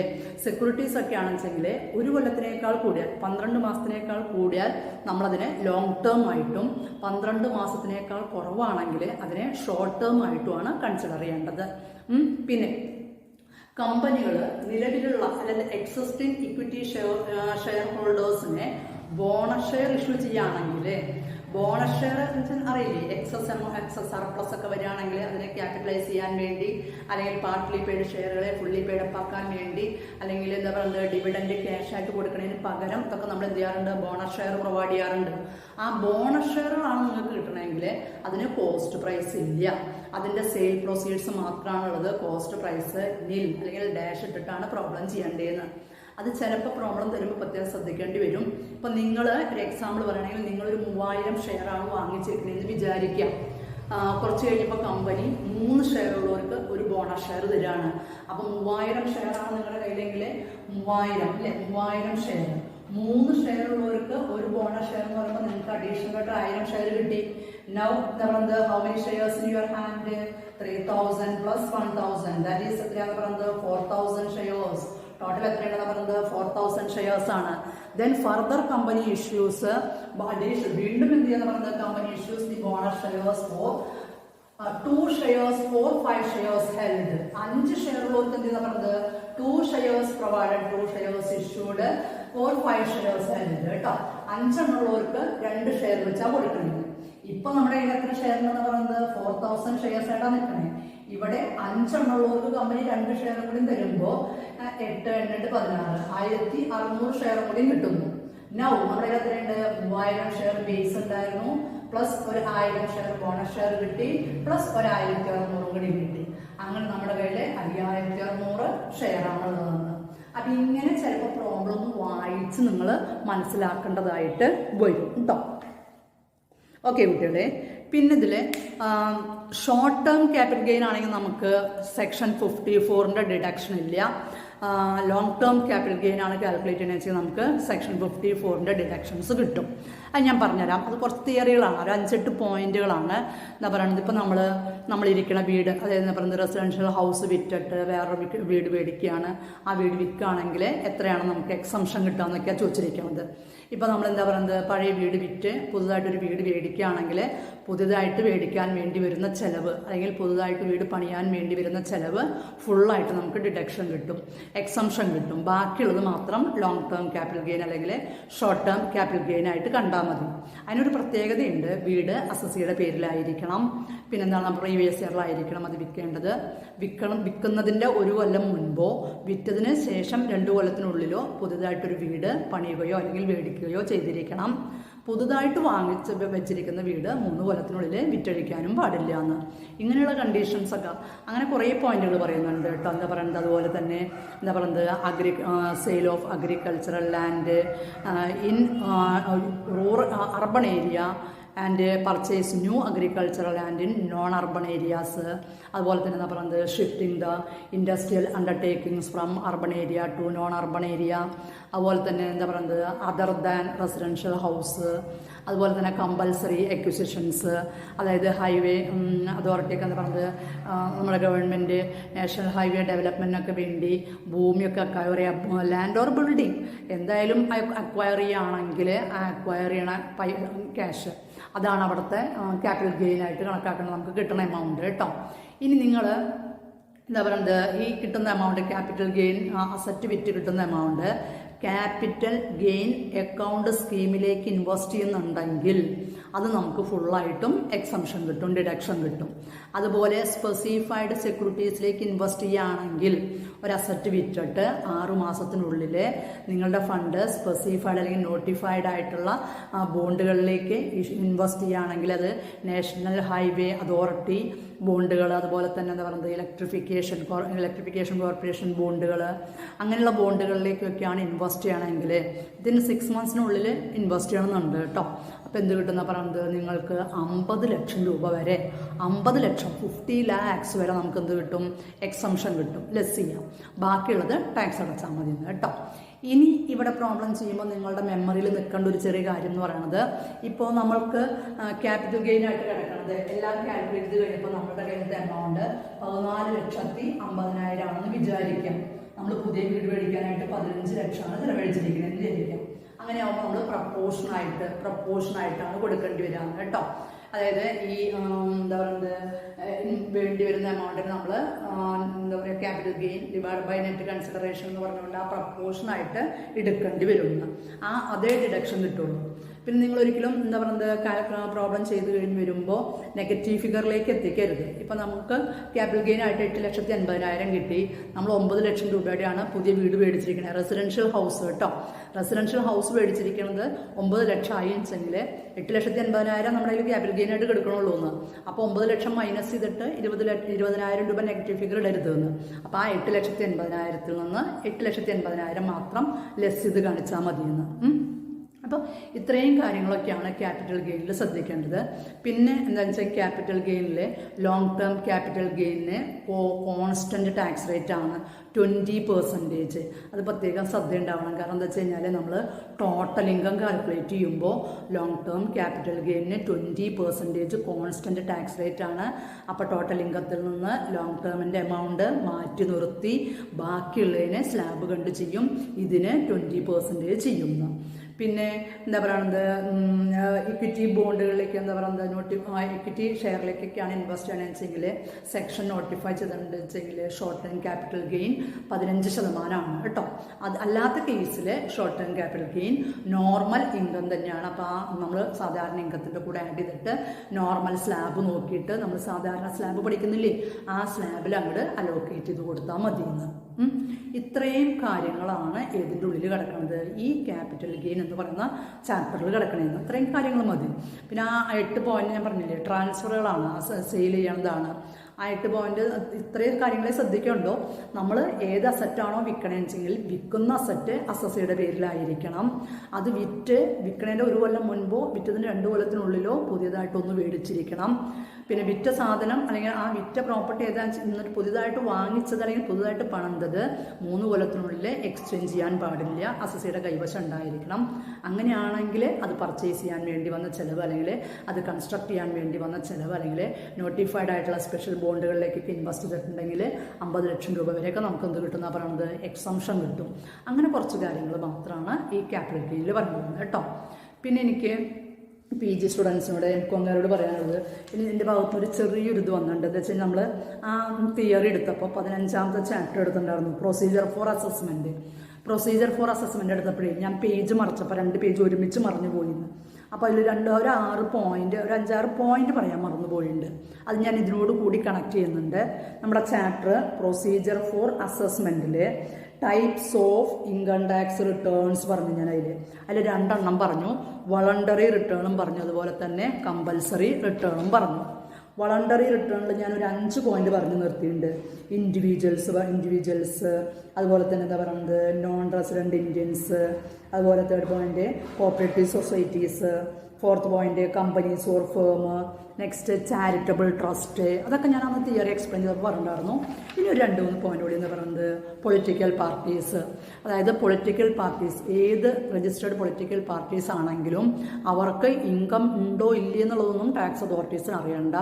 സെക്യൂരിറ്റീസ് ഒക്കെ ആണെന്നുവെച്ചെങ്കിൽ 1 കൊല്ലത്തിനേക്കാൾ കൂടിയാൽ 12 മാസത്തിനേക്കാൾ കൂടിയാൽ നമ്മളതിനെ ലോങ് ടേം ആയിട്ടും 12 മാസത്തിനേക്കാൾ കുറവാണെങ്കിൽ അതിനെ ഷോർട്ട് ടേം ആയിട്ടുമാണ് കൺസിഡർ ചെയ്യേണ്ടത്. പിന്നെ കമ്പനികൾ നിലവിലുള്ള അല്ലെങ്കിൽ എക്സിസ്റ്റിംഗ് ഇക്വിറ്റി ഷെയർ ഹോൾഡേഴ്സിനെ ബോണസ് ഷെയർ ഇഷ്യൂ ചെയ്യുകയാണെങ്കിൽ, ബോണസ് ഷെയർ അറിയില്ലേ, എക്സസ് സർപ്ലസ് ഒക്കെ വരികയാണെങ്കിൽ അതിനെ ക്യാപിറ്റലൈസ് ചെയ്യാൻ വേണ്ടി, അല്ലെങ്കിൽ പാർട്ട്ലി പെയ്ഡ് ഷെയറുകളെ ഫുള്ളി പെയ്ഡപ്പ് ആക്കാൻ വേണ്ടി, അല്ലെങ്കിൽ എന്താ പറയുക ഡിവിഡൻഡ് ക്യാഷ് ആയിട്ട് കൊടുക്കുന്നതിന് പകരം ഇതൊക്കെ നമ്മൾ എന്ത് ചെയ്യാറുണ്ട്, ബോണസ് ഷെയർ പ്രൊവൈഡ് ചെയ്യാറുണ്ട്. ആ ബോണസ് ഷെയറുകളാണ് നിങ്ങൾക്ക് കിട്ടണമെങ്കിൽ അതിന് കോസ്റ്റ് പ്രൈസ് ഇല്ല, അതിൻ്റെ സെയിൽ പ്രൊസീഡ്സ് മാത്രമാണുള്ളത്. കോസ്റ്റ് പ്രൈസ് നിൽ അല്ലെങ്കിൽ ഡാഷ് ഇട്ടിട്ടാണ് പ്രോബ്ലം ചെയ്യേണ്ടതെന്ന്. അത് ചിലപ്പോൾ പ്രോബ്ലം തരുമ്പോൾ പ്രത്യേകം ശ്രദ്ധിക്കേണ്ടി വരും. ഇപ്പം നിങ്ങൾ ഒരു എക്സാമ്പിൾ പറയുകയാണെങ്കിൽ നിങ്ങളൊരു 3000 ഷെയറാണ് വാങ്ങിച്ചിരിക്കുന്നതെന്ന് വിചാരിക്കാം. കുറച്ച് കഴിഞ്ഞപ്പോൾ കമ്പനി 3 ഷെയർ ഉള്ളവർക്ക് ഒരു ബോണസ് ഷെയർ തരികയാണ്. അപ്പം 3000 ഷെയറാണ് നിങ്ങളുടെ കയ്യിലെങ്കിൽ 3000 അല്ലേ, 3000 ഷെയർ, 3 ഷെയർ ഉള്ളവർക്ക് ഒരു ബോണസ് ഷെയർ എന്ന് പറയുമ്പോൾ നിങ്ങൾക്ക് അഡീഷണൽ ആയിട്ട് 1000 ഷെയർ കിട്ടി. നൗ എന്താ പറയുന്നത്, how many shares in your hand, 3000 plus 1000, that is എത്രയാണ് പറയുന്നത്, 4000 ഷെയർസ്. ടോട്ടൽ എത്രയാണെന്ന് പറയുന്നത് 4000 ഷെയർസ് ആണ്. ദെൻ ഫർദർ കമ്പനി ഇഷ്യൂസ്, വീണ്ടും എന്ത് ചെയ്യാന്ന് പറയുന്നത്, company issues the bonus shares four 2 shares four 5 shares held. 5 ഷെയറുള്ളവർക്ക് എന്ത് ചെയ്യുന്ന പറയുന്നത് 2 shares provided, 2 shares issued for 5 shares held കേട്ടോ. 5 എണ്ണുള്ളവർക്ക് 2 ഷെയർ വെച്ചാൽ കൊടുക്കുന്നത്. ഇപ്പൊ നമ്മുടെ കയ്യിൽ എത്ര ഷെയർ എന്ന് പറയുന്നത് 4000 ഷെയർസ് ആയിട്ടാണ് നിൽക്കണേ. ഇവിടെ 5 എണ്ണുള്ളവർക്ക് കമ്പനി 2 ഷെയർ കൂടി തരുമ്പോൾ 8 8 16 1600 ഷെയർ കൂടി കിട്ടുന്നു. നൗ നമ്മുടെ കയ്യിൽ എത്രയുണ്ട്, 3000 ഷെയർ ബേസ് ഉണ്ടായിരുന്നു, പ്ലസ് ഒരു 1000 ഷെയർ ബോണസ് ഷെയർ കിട്ടി, പ്ലസ് ഒരു 1600 കൂടി കിട്ടി. അങ്ങനെ നമ്മുടെ കയ്യിൽ 5600 ഷെയർ ആണുള്ളതെന്ന്. അപ്പൊ ഇങ്ങനെ ചിലപ്പോൾ പ്രോബ്ലം വായിച്ച് നിങ്ങൾ മനസ്സിലാക്കേണ്ടതായിട്ട് വരും കേട്ടോ. ഓക്കെ കുട്ടികളെ, പിന്നെ ഇതിൽ ഷോർട്ട് ടേം ക്യാപിറ്റൽ ഗെയിൻ ആണെങ്കിൽ നമുക്ക് സെക്ഷൻ 54ന്റെ ഡിഡക്ഷൻ ഇല്ല. ലോങ് ടേം ക്യാപിറ്റൽ ഗെയിൻ ആണ് കാൽക്കുലേറ്റ് ചെയ്യുന്നത് വെച്ചാൽ നമുക്ക് സെക്ഷൻ 54ന്റെ ഡിഡക്ഷൻസ് കിട്ടും. അത് ഞാൻ പറഞ്ഞുതരാം. അത് കുറച്ച് തിയറികളാണ്, ഒരു 5-8 പോയിന്റുകളാണ്. എന്താ പറയുന്നത്, ഇപ്പം നമ്മളിരിക്കുന്ന വീട്, അതായത് എന്താ പറയുന്നത് റെസിഡൻഷ്യൽ ഹൗസ് വിറ്റിട്ട് വേറൊരു വീട് മേടിക്കുകയാണ്. ആ വീട് വിൽക്കുകയാണെങ്കിൽ എത്രയാണ് നമുക്ക് എക്സംഷൻ കിട്ടുക എന്നൊക്കെയാണ് ചോദിച്ചിരിക്കുന്നത്. ഇപ്പം നമ്മൾ എന്താ പറയുന്നത്, പഴയ വീട് വിറ്റ് പുതുതായിട്ടൊരു വീട് മേടിക്കുകയാണെങ്കിൽ പുതുതായിട്ട് മേടിക്കാൻ വേണ്ടി വരുന്ന ചിലവ്, അല്ലെങ്കിൽ പുതുതായിട്ട് വീട് പണിയാൻ വേണ്ടി വരുന്ന ചിലവ് ഫുള്ളായിട്ട് നമുക്ക് ഡിഡക്ഷൻ കിട്ടും, എക്സംഷൻ കിട്ടും. ബാക്കിയുള്ളത് മാത്രം ലോങ് ടേം ക്യാപിറ്റൽ ഗെയിൻ അല്ലെങ്കിൽ ഷോർട്ട് ടേം ക്യാപിറ്റൽ ഗെയിൻ ആയിട്ട് കണ്ടാൽ മതി. അതിനൊരു പ്രത്യേകതയുണ്ട്, വീട് അസസിയുടെ പേരിലായിരിക്കണം, പിന്നെന്താണ് പ്രീവിയസ് ഇയറിലായിരിക്കണം അത് വിൽക്കേണ്ടത്. വിൽക്കുന്നതിൻ്റെ 1 കൊല്ലം മുൻപോ വിറ്റതിന് ശേഷം 2 കൊല്ലത്തിനുള്ളിലോ പുതുതായിട്ടൊരു വീട് പണിയുകയോ അല്ലെങ്കിൽ മേടിക്കുകയോ ചെയ്തിരിക്കണം. പുതുതായിട്ട് വാങ്ങിച്ച് വെച്ചിരിക്കുന്ന വീട് 3 കൊല്ലത്തിനുള്ളിൽ വിറ്റഴിക്കാനും പാടില്ല എന്ന്. ഇങ്ങനെയുള്ള കണ്ടീഷൻസൊക്കെ അങ്ങനെ കുറേ പോയിന്റുകൾ പറയുന്നുണ്ട് കേട്ടോ. എന്താ പറയുന്നത്, അതുപോലെ തന്നെ എന്താ പറയുന്നത് sale of agricultural land in urban area and purchase new agricultural land in non urban areas. അതുപോലെ തന്നെ എന്താ പറയുന്നത് shifting the industrial undertakings from urban area to non urban area. അതുപോലെ തന്നെ എന്താ പറയുന്നത് അതർ ദാൻ റെസിഡൻഷ്യൽ ഹൗസ്. അതുപോലെ തന്നെ കമ്പൽസറി എക്വിസിഷൻസ്, അതായത് ഹൈവേ അതോറിറ്റിയൊക്കെ എന്താ പറയുന്നത് നമ്മുടെ ഗവൺമെൻറ് നാഷണൽ ഹൈവേ ഡെവലപ്മെൻറ്റിനൊക്കെ വേണ്ടി ഭൂമിയൊക്കെ അക്വയർ ചെയ്യുക, ലാൻഡ് ഓർ ബിൽഡിംഗ് എന്തായാലും അക്വയർ ചെയ്യുകയാണെങ്കിൽ ആ അക്വയർ ചെയ്യണ ക്യാഷ് അതാണ് അവിടുത്തെ ക്യാപിറ്റൽ ഗെയിൻ ആയിട്ട് കണക്കാക്കുന്നത്, നമുക്ക് കിട്ടുന്ന എമൗണ്ട് കേട്ടോ. ഇനി നിങ്ങൾ എന്താ പറയുന്നത് ഈ കിട്ടുന്ന എമൗണ്ട് ക്യാപിറ്റൽ ഗെയിൻ അസറ്റ് വിറ്റ് കിട്ടുന്ന എമൗണ്ട് ക്യാപിറ്റൽ ഗെയിൻ അക്കൗണ്ട് സ്കീമിലേക്ക് ഇൻവെസ്റ്റ് ചെയ്യുന്നുണ്ടെങ്കിൽ അത് നമുക്ക് ഫുള്ളായിട്ടും എക്സംഷൻ കിട്ടും, ഡിഡക്ഷൻ കിട്ടും. അതുപോലെ സ്പെസിഫൈഡ് സെക്യൂരിറ്റീസിലേക്ക് ഇൻവെസ്റ്റ് ചെയ്യുകയാണെങ്കിൽ ഒരു അസറ്റ് വിറ്റിട്ട് 6 മാസത്തിനുള്ളിൽ നിങ്ങളുടെ ഫണ്ട് സ്പെസിഫൈഡ് അല്ലെങ്കിൽ നോട്ടിഫൈഡ് ആയിട്ടുള്ള ബോണ്ടുകളിലേക്ക് ഇൻവെസ്റ്റ് ചെയ്യുകയാണെങ്കിൽ അത് നാഷണൽ ഹൈവേ അതോറിറ്റി ബോണ്ടുകൾ, അതുപോലെ തന്നെ എന്താ പറയുന്നത് ഇലക്ട്രിഫിക്കേഷൻ കോർപ്പറേഷൻ ബോണ്ടുകൾ, അങ്ങനെയുള്ള ബോണ്ടുകളിലേക്കൊക്കെയാണ് ഇൻവെസ്റ്റ് ചെയ്യണമെങ്കിൽ ഇതിന് 6 മന്ത്സിനുള്ളിൽ ഇൻവെസ്റ്റ് ചെയ്യണമെന്നുണ്ട് കേട്ടോ. അപ്പോൾ എന്ത് കിട്ടുന്ന പറയുന്നത് നിങ്ങൾക്ക് 50 ലക്ഷം രൂപ വരെ, 50 ലക്ഷം 50 lakhs വരെ നമുക്ക് എന്ത് കിട്ടും, എക്സംഷൻ കിട്ടും, ലെസ് ചെയ്യാം. ബാക്കിയുള്ളത് ടാക്സ് അടച്ചാൽ മതി കേട്ടോ. ഇനി ഇവിടെ പ്രോബ്ലം ചെയ്യുമ്പോൾ നിങ്ങളുടെ മെമ്മറിയിൽ നിൽക്കേണ്ട ഒരു ചെറിയ കാര്യം എന്ന് പറയുന്നത്, ഇപ്പോൾ നമ്മൾക്ക് ക്യാപിറ്റൽ ഗെയിൻ ആയിട്ട് കിടക്കുന്നത് എല്ലാം കാൽക്കുലേറ്റ് ചെയ്ത് കഴിഞ്ഞപ്പോൾ നമ്മുടെ കയ്യിലത്തെ എമൗണ്ട് 14,50,000 ആണെന്ന് വിചാരിക്കാം. നമ്മൾ പുതിയ വീട് മേടിക്കാനായിട്ട് 15 ലക്ഷമാണ് ചിലവഴിച്ചിരിക്കുന്നത് എന്ന് വിചാരിക്കാം. അങ്ങനെ ആകുമ്പോൾ നമ്മൾ പ്രപ്പോർഷനായിട്ടാണ് കൊടുക്കേണ്ടി വരിക കേട്ടോ. അതായത് ഈ എന്താ പറയുന്നത് വേണ്ടി വരുന്ന എമൗണ്ടിന് നമ്മൾ എന്താ പറയുക capital gain divide by net consideration എന്ന് പറഞ്ഞുകൊണ്ട് ആ പ്രപ്പോർഷനായിട്ട് എടുക്കേണ്ടി വരുന്നു. അതേ ഡിഡക്ഷൻ കിട്ടുള്ളൂ. പിന്നെ നിങ്ങൾ ഒരിക്കലും എന്താ പറയുന്നത് പ്രോബ്ലം ചെയ്ത് കഴിഞ്ഞ് വരുമ്പോൾ നെഗറ്റീവ് ഫിഗറിലേക്ക് എത്തിക്കരുത്. ഇപ്പം നമുക്ക് ക്യാപിറ്റൽ ഗെയിൻ ആയിട്ട് 8,80,000 കിട്ടി, നമ്മൾ 9 ലക്ഷം രൂപയുടെയാണ് പുതിയ വീട് മേടിച്ചിരിക്കുന്നത്, റെസിഡൻഷ്യൽ ഹൗസ് കേട്ടോ. റെസിഡൻഷ്യൽ ഹൗസ് മേടിച്ചിരിക്കുന്നത് 9 ലക്ഷം ആയി വെച്ചെങ്കിൽ 8,80,000 നമ്മുടെ കയ്യിൽ ക്യാപിറ്റൽ ഗെയിൻ ആയിട്ട് എടുക്കണുള്ളൂ എന്ന്. അപ്പോൾ 9 ലക്ഷം മൈനസ് ചെയ്തിട്ട് 20,000 രൂപ നെഗറ്റീവ് ഫിഗർ ഇടരുത് എന്ന്. അപ്പോൾ ആ 8,80,000 നിന്ന് 8,80,000 മാത്രം ലെസ് ചെയ്ത് കാണിച്ചാൽ മതിയെന്ന്. അപ്പോൾ ഇത്രയും കാര്യങ്ങളൊക്കെയാണ് ക്യാപിറ്റൽ ഗെയിനിൽ ശ്രദ്ധിക്കേണ്ടത്. പിന്നെ എന്താണെന്ന് വെച്ചാൽ ക്യാപിറ്റൽ ഗെയിനിൽ ലോങ് ടേം ക്യാപിറ്റൽ ഗെയിനിന് കോൺസ്റ്റൻറ്റ് ടാക്സ് റേറ്റ് ആണ് 20%. അത് പ്രത്യേകം ശ്രദ്ധ ഉണ്ടാവണം. കാരണം എന്താ വെച്ച് കഴിഞ്ഞാൽ നമ്മൾ ടോട്ടൽ ഇൻകം കാൽക്കുലേറ്റ് ചെയ്യുമ്പോൾ ലോങ് ടേം ക്യാപിറ്റൽ ഗെയിനിന് 20% കോൺസ്റ്റൻറ്റ് ടാക്സ് റേറ്റ് ആണ്. അപ്പോൾ ടോട്ടൽ ഇൻകത്തിൽ നിന്ന് ലോങ് ടേമിൻ്റെ എമൗണ്ട് മാറ്റി നിർത്തി ബാക്കിയുള്ളതിനെ സ്ലാബ് കണ്ട് ചെയ്യും, ഇതിന് 20% ചെയ്യുന്നു. പിന്നെ എന്താ പറയുന്നത് ഇക്വിറ്റി ബോണ്ടുകളിലേക്ക് എന്താ പറയുന്നത് ഇക്വിറ്റി ഷെയറിലേക്കൊക്കെയാണ് ഇൻവെസ്റ്റ് ചെയ്യണമെന്ന് വെച്ചെങ്കിൽ സെക്ഷൻ നോട്ടിഫൈ ചെയ്തിട്ടുണ്ട് വെച്ചെങ്കിൽ ഷോർട്ട് ടേം ക്യാപിറ്റൽ ഗെയിൻ 15% കേട്ടോ. അത് അല്ലാത്ത കേസിൽ short term capital gain normal income തന്നെയാണ്. അപ്പോൾ നമ്മൾ സാധാരണ ഇൻകത്തിൻ്റെ കൂടെ ആഡ് ചെയ്തിട്ട് നോർമൽ സ്ലാബ് നോക്കിയിട്ട് നമ്മൾ സാധാരണ സ്ലാബ് പഠിക്കുന്നില്ലേ, ആ സ്ലാബിൽ അങ്ങോട്ട് അലോക്കേറ്റ് ചെയ്ത് കൊടുത്താൽ മതിയെന്ന്. ഇത്രയും കാര്യങ്ങളാണ് ഇതിൻ്റെ ഉള്ളിൽ കിടക്കുന്നത്, ഈ ക്യാപിറ്റൽ ഗെയിൻ എന്ന് പറയുന്ന ചാപ്റ്ററിൽ കിടക്കണേന്ന്. ഇത്രയും കാര്യങ്ങൾ മതി. പിന്നെ ആ 8 പോയിന്റ് ഞാൻ പറഞ്ഞില്ലേ, ട്രാൻസ്ഫറുകളാണ്, സെയിൽ ചെയ്യണതാണ്. ആ 8 പോയിന്റ് ഇത്രയും കാര്യങ്ങളെ ശ്രദ്ധിക്കുന്നുണ്ടോ. നമ്മൾ ഏത് അസറ്റാണോ വിൽക്കണമെന്ന് വെച്ചെങ്കിൽ വിൽക്കുന്ന അസറ്റ് അസസിയുടെ പേരിലായിരിക്കണം. അത് വിൽക്കണേൻ്റെ 1 കൊല്ലം മുൻപോ വിറ്റതിന് 2 കൊല്ലത്തിനുള്ളിലോ പുതിയതായിട്ടൊന്ന് മേടിച്ചിരിക്കണം. പിന്നെ വിറ്റ സാധനം അല്ലെങ്കിൽ ആ വിറ്റ പ്രോപ്പർട്ടി ഏതാണെന്ന് പുതിയതായിട്ട് വാങ്ങിച്ചത് അല്ലെങ്കിൽ പുതുതായിട്ട് പണിതത് 3 കൊല്ലത്തിനുള്ളിൽ എക്സ്ചേഞ്ച് ചെയ്യാൻ പാടില്ല, അസസിയുടെ കൈവശം ഉണ്ടായിരിക്കണം. അങ്ങനെയാണെങ്കിൽ അത് പർച്ചേസ് ചെയ്യാൻ വേണ്ടി വന്ന ചിലവ് അല്ലെങ്കിൽ അത് കൺസ്ട്രക്ട് ചെയ്യാൻ വേണ്ടി വന്ന ചിലവ് അല്ലെങ്കിൽ നോട്ടിഫൈഡ് ആയിട്ടുള്ള സ്പെഷ്യൽ ബോണ്ടുകളിലേക്കൊക്കെ ഇൻവെസ്റ്റ് ചെയ്തിട്ടുണ്ടെങ്കിൽ 50 ലക്ഷം രൂപ വരെയൊക്കെ നമുക്ക് എന്ത് കിട്ടുന്ന പറയുന്നത് എക്സംഷൻ കിട്ടും. അങ്ങനെ കുറച്ച് കാര്യങ്ങൾ മാത്രമാണ് ഈ ക്യാപിറ്റൽ ഗെയിനിൽ പറയുന്നത് കേട്ടോ. പിന്നെ എനിക്ക് PG സ്റ്റുഡൻസിനോട് എംകോംകാരോട് പറയാനുള്ളത്, ഇനി എൻ്റെ ഭാഗത്തുനിന്ന് ഒരു ചെറിയൊരു ഇത് വന്നിട്ടുണ്ട്. എന്താ വെച്ചാൽ നമ്മൾ ആ തിയറി എടുത്തപ്പോൾ 15ാമത്തെ ചാപ്റ്റർ എടുത്തിട്ടുണ്ടായിരുന്നു, പ്രൊസീജിയർ ഫോർ അസസ്മെൻ്റ് എടുത്തപ്പോഴേ ഞാൻ പേജ് മറിച്ചപ്പോൾ 2 പേജ് ഒരുമിച്ച് മറിഞ്ഞു പോയിന്ന്. അപ്പോൾ അതിൽ 6 പോയിന്റ്, 5-6 പോയിന്റ് പറയാൻ മറന്നു പോയിട്ടുണ്ട്. അത് ഞാൻ ഇതിനോട് കൂടി കണക്ട് ചെയ്യുന്നുണ്ട്. നമ്മുടെ ചാപ്റ്റർ പ്രൊസീജിയർ ഫോർ അസസ്മെൻറ്റിൽ types of income tax returns പറഞ്ഞു. ഞാൻ അതിൽ 2 എണ്ണം പറഞ്ഞു, വളണ്ടറി റിട്ടേണും പറഞ്ഞു, അതുപോലെ തന്നെ കമ്പൽസറി റിട്ടേണും പറഞ്ഞു. വളണ്ടറി റിട്ടേണിൽ ഞാനൊരു 5 പോയിന്റ് പറഞ്ഞു നിർത്തിയിട്ടുണ്ട്. ഇൻഡിവിജ്വൽസ്, അതുപോലെ തന്നെ എന്താ പറയുന്നത് നോൺ റെസിഡൻറ്റ് ഇന്ത്യൻസ്, അതുപോലെ 3rd point cooperative societies, 4th point companies or firm, next charitable trust. അതൊക്കെ ഞാൻ അന്ന് തിയറി എക്സ്പ്ലെയിൻ ചെയ്തപ്പോൾ പറഞ്ഞിട്ടുണ്ടായിരുന്നു. ഇനി ഒരു 2-3 പോയിന്റ് കൂടി എന്ന് പറയുന്നത് പൊളിറ്റിക്കൽ പാർട്ടീസ്. അതായത് പൊളിറ്റിക്കൽ പാർട്ടീസ് ഏത് രജിസ്റ്റേർഡ് പൊളിറ്റിക്കൽ പാർട്ടീസ് ആണെങ്കിലും അവർക്ക് ഇൻകം ഉണ്ടോ ഇല്ലേ എന്നുള്ളതൊന്നും ടാക്സ് അതോറിറ്റീസിന് അറിയണ്ട.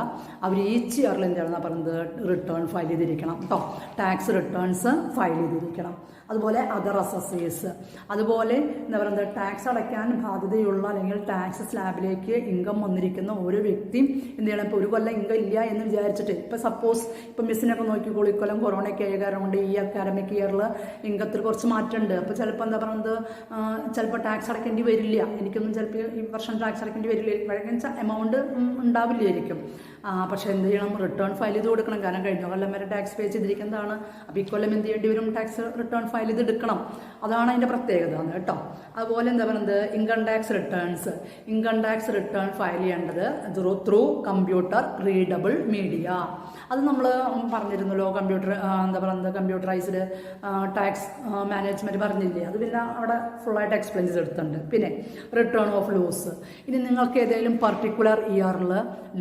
അവർ ഈച്ച് ഇയറിൽ എന്താണെന്ന് പറയുന്നത് റിട്ടേൺ ഫയൽ ചെയ്തിരിക്കണം കേട്ടോ. ടാക്സ് റിട്ടേൺസ് ഫയൽ ചെയ്തിരിക്കണം. അതുപോലെ അതർ അസസേഴ്സ്, അതുപോലെ എന്താ പറയുക ടാക്സ് അടയ്ക്കാൻ ബാധ്യതയുള്ള അല്ലെങ്കിൽ ടാക്സ് സ്ലാബിലേക്ക് ഇൻകം വന്നിരിക്കുന്ന ഓരോ വ്യക്തിയും എന്ത് ചെയ്യണം. ഇപ്പോൾ ഒരു കൊല്ലം ഇൻകം ഇല്ല എന്ന് വിചാരിച്ചിട്ട് ഇപ്പോൾ സപ്പോസ് ഇപ്പം മിസ്സിനൊക്കെ നോക്കിക്കോളൂ, ഇക്കൊല്ലം കൊറോണയ്ക്ക് ആയ കാരണം കൊണ്ട് ഈ അക്കാഡമിക് ഇയറിൽ ഇൻകത്തിൽ കുറച്ച് മാറ്റമുണ്ട്. അപ്പോൾ ചിലപ്പോൾ എന്താ പറയുന്നത് ചിലപ്പോൾ ടാക്സ് അടയ്ക്കേണ്ടി വരില്ല, എനിക്കൊന്നും ചിലപ്പോൾ ഈ വർഷം ടാക്സ് അടയ്ക്കേണ്ടി വരില്ല, എമൗണ്ട് ഉണ്ടാവില്ലായിരിക്കും. പക്ഷെ എന്ത് ചെയ്യണം, റിട്ടേൺ ഫയൽ ചെയ്ത് കൊടുക്കണം. കാരണം കഴിഞ്ഞ കൊല്ലം വരെ ടാക്സ് പേ ചെയ്തിരിക്കുന്നതാണ്. അപ്പോൾ ഇക്കൊല്ലം എന്ത് ചെയ്യേണ്ടി വരും, ടാക്സ് റിട്ടേൺ ഫയൽ ചെയ്ത് എടുക്കണം. അതാണ് അതിൻ്റെ പ്രത്യേകത കേട്ടോ. അതുപോലെ എന്താ പറയുന്നത് ഇൻകം ടാക്സ് റിട്ടേൺ ഫയൽ ചെയ്യേണ്ടത് ത്രൂ കമ്പ്യൂട്ടർ റീഡബിൾ മീഡിയ. അത് നമ്മൾ പറഞ്ഞിരുന്നല്ലോ, എന്താ പറയുന്നത് കമ്പ്യൂട്ടറൈസ്ഡ് ടാക്സ് മാനേജ്മെൻറ്റ് പറഞ്ഞില്ലേ, അത് പിന്നെ അവിടെ ഫുള്ളായിട്ട് എക്സ്പ്ലെയിൻ ചെയ്തെടുത്തിട്ടുണ്ട്. പിന്നെ റിട്ടേൺ ഓഫ് ലോസ്. ഇനി നിങ്ങൾക്ക് ഏതെങ്കിലും പർട്ടിക്കുലർ ഇയറിൽ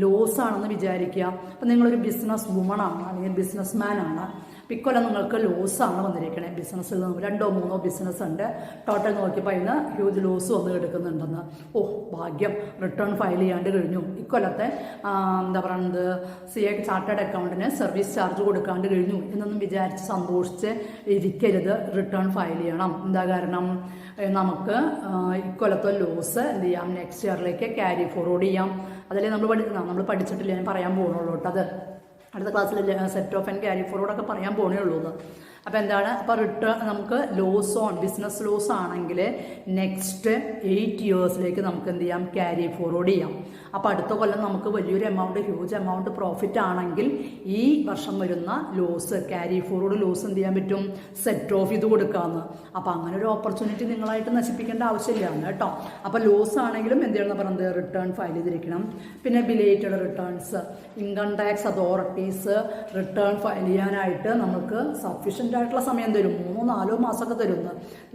ലോസ് ആണെന്ന് വിചാരിക്കുക. അപ്പം നിങ്ങളൊരു ബിസിനസ് വുമണാണ് അല്ലെങ്കിൽ ബിസിനസ് മാനാണ്. ഇക്കൊല്ലം നിങ്ങൾക്ക് ലോസാണ് വന്നിരിക്കണേ. ബിസിനസ്സിൽ 2 or 3 ബിസിനസ് ഉണ്ട്, ടോട്ടൽ നോക്കിയപ്പോൾ അതിന് ഹ്യൂജ് ലോസ് വന്ന് എടുക്കുന്നുണ്ടെന്ന്. ഭാഗ്യം, റിട്ടേൺ ഫയൽ ചെയ്യാണ്ട് കഴിഞ്ഞു. ഇക്കൊല്ലത്തെ എന്താ പറയുന്നത് ചാർട്ടേഡ് അക്കൗണ്ടിന് സർവീസ് ചാർജ് കൊടുക്കാണ്ട് കഴിഞ്ഞു എന്നൊന്നും വിചാരിച്ച് സന്തോഷിച്ച് ഇരിക്കരുത്. റിട്ടേൺ ഫയൽ ചെയ്യണം. എന്താ കാരണം, നമുക്ക് ഇക്കൊല്ലത്തെ ലോസ് എന്ത് ചെയ്യാം, നെക്സ്റ്റ് ഇയറിലേക്ക് ക്യാരി ഫോർവേഡ് ചെയ്യാം. അതല്ലേ നമ്മൾ പഠിച്ചിട്ടില്ല, ഞാൻ പറയാൻ പോകുന്നുള്ളൂ കേട്ടോ. അത് അടുത്ത ക്ലാസ്സിൽ സെറ്റ് ഓഫ് ആൻഡ് ക്യാരി ഫോർവേഡൊക്കെ പറയാൻ പോകണേ ഉള്ളൂ. അപ്പോൾ എന്താണ്, അപ്പോൾ റിട്ടേൺ നമുക്ക് ലോസ് ഓൺ ബിസിനസ് ലോസ് ആണെങ്കിൽ നെക്സ്റ്റ് 8 ഇയേഴ്സിലേക്ക് നമുക്ക് എന്ത് ചെയ്യാം, ക്യാരി ഫോർവേഡ് ചെയ്യാം. അപ്പോൾ അടുത്ത കൊല്ലം നമുക്ക് വലിയൊരു എമൗണ്ട്, ഹ്യൂജ് എമൗണ്ട് പ്രോഫിറ്റ് ആണെങ്കിൽ ഈ വർഷം വരുന്ന ലോസ്, ക്യാരി ഫോർവേഡ് ലോസ് എന്ത് ചെയ്യാൻ പറ്റും, സെറ്റ് ഓഫ് ചെയ്ത് കൊടുക്കാമെന്ന്. അപ്പോൾ അങ്ങനെ ഒരു ഓപ്പർച്യൂണിറ്റി നിങ്ങളായിട്ട് നശിപ്പിക്കേണ്ട ആവശ്യമില്ല കേട്ടോ. അപ്പോൾ ലോസ് ആണെങ്കിലും എന്ത് ചെയ്യണം പറയുന്നത് റിട്ടേൺ ഫയൽ ചെയ്തിരിക്കണം. പിന്നെ belated returns, income tax authorities return file ചെയ്യാനായിട്ട് നമുക്ക് സഫീഷ്യൻ്റ് ആയിട്ടുള്ള സമയം തരും. 3-4 മാസമൊക്കെ തരും.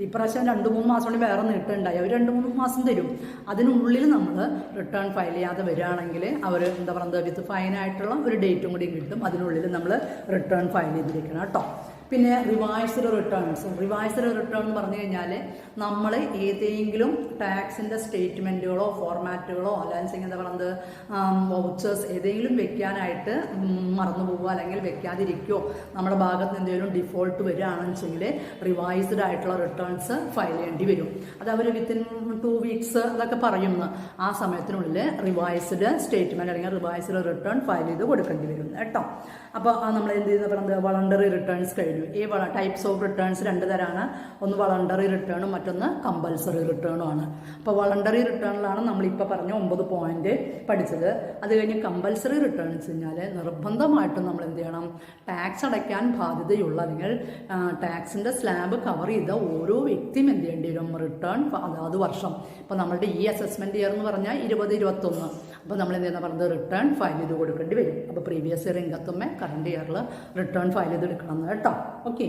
ഇപ്രാവശ്യം 2-3 മാസം കൊണ്ട് വേറെ നീട്ടുണ്ടായി, അവർ 2-3 മാസം തരും. അതിനുള്ളിൽ നമ്മൾ റിട്ടേൺ ഫയൽ ചെയ്യാതെ വരികയാണെങ്കിൽ അവർ എന്താ പറയുന്നത് വിത്ത് ഫൈനായിട്ടുള്ള ഒരു ഡേറ്റും കൂടി കിട്ടും. അതിനുള്ളിൽ നമ്മൾ റിട്ടേൺ ഫയൽ ചെയ്തിരിക്കണം കേട്ടോ. പിന്നെ റിവൈസ്ഡ് റിട്ടേൺസ് എന്ന് പറഞ്ഞു കഴിഞ്ഞാൽ നമ്മൾ ഏതെങ്കിലും ടാക്സിൻ്റെ സ്റ്റേറ്റ്മെൻറ്റുകളോ ഫോർമാറ്റുകളോ അല്ലെങ്കിൽ എന്താ പറയുന്നത് വൗച്ചേഴ്സ് ഏതെങ്കിലും വെക്കാനായിട്ട് മറന്നു പോവുക അല്ലെങ്കിൽ വെക്കാതിരിക്കുകയോ നമ്മുടെ ഭാഗത്ത് നിന്ന് എന്തെങ്കിലും ഡിഫോൾട്ട് വരികയാണെന്ന് വെച്ചെങ്കിൽ റിവൈസ്ഡ് ആയിട്ടുള്ള റിട്ടേൺസ് ഫയൽ ചെയ്യേണ്ടി വരും. അത് അവർ വിത്തിൻ 2 വീക്സ് അതൊക്കെ പറയുന്നു. ആ സമയത്തിനുള്ളിൽ റിവൈസ്ഡ് സ്റ്റേറ്റ്മെൻറ്റ് അല്ലെങ്കിൽ റിവൈസ്ഡ് റിട്ടേൺ ഫയൽ ചെയ്ത് കൊടുക്കേണ്ടി വരും കേട്ടോ. അപ്പോൾ നമ്മൾ എന്ത് ചെയ്യുന്ന പറയുന്നത് വളണ്ടറി റിട്ടേൺസ് കഴിഞ്ഞു. ഈ ടൈപ്സ് ഓഫ് റിട്ടേൺസ് 2 തരമാണ്. ഒന്ന് വളണ്ടറി റിട്ടേണും മറ്റൊന്ന് കമ്പൽസറി റിട്ടേണും ആണ്. അപ്പോൾ വളണ്ടറി റിട്ടേണിലാണ് നമ്മളിപ്പോൾ പറഞ്ഞ 9 പോയിന്റ് പഠിച്ചത്. അത് കഴിഞ്ഞ് കമ്പൽസറി റിട്ടേൺ വെച്ച് കഴിഞ്ഞാൽ നിർബന്ധമായിട്ടും നമ്മൾ എന്ത് ചെയ്യണം, ടാക്സ് അടയ്ക്കാൻ ബാധ്യതയുള്ള അല്ലെങ്കിൽ ടാക്സിൻ്റെ സ്ലാബ് കവർ ചെയ്ത ഓരോ വ്യക്തിയും എന്ത് ചെയ്യേണ്ടി വരും, റിട്ടേൺ അതാത് വർഷം. ഇപ്പോൾ നമ്മളുടെ ഈ അസസ്മെൻറ്റ് ഇയർ എന്ന് പറഞ്ഞാൽ 2021. അപ്പോൾ നമ്മൾ എന്ത് ചെയ്യുന്ന പറഞ്ഞത് റിട്ടേൺ ഫയൽ ചെയ്ത് കൊടുക്കേണ്ടി വരും. അപ്പോൾ പ്രീവിയസ് ഇയർ ഇൻകത്തുമ്മേ കറണ്ട് ഇയറിൽ റിട്ടേൺ ഫയൽ ചെയ്ത് എടുക്കണം കേട്ടോ. ഓക്കെ.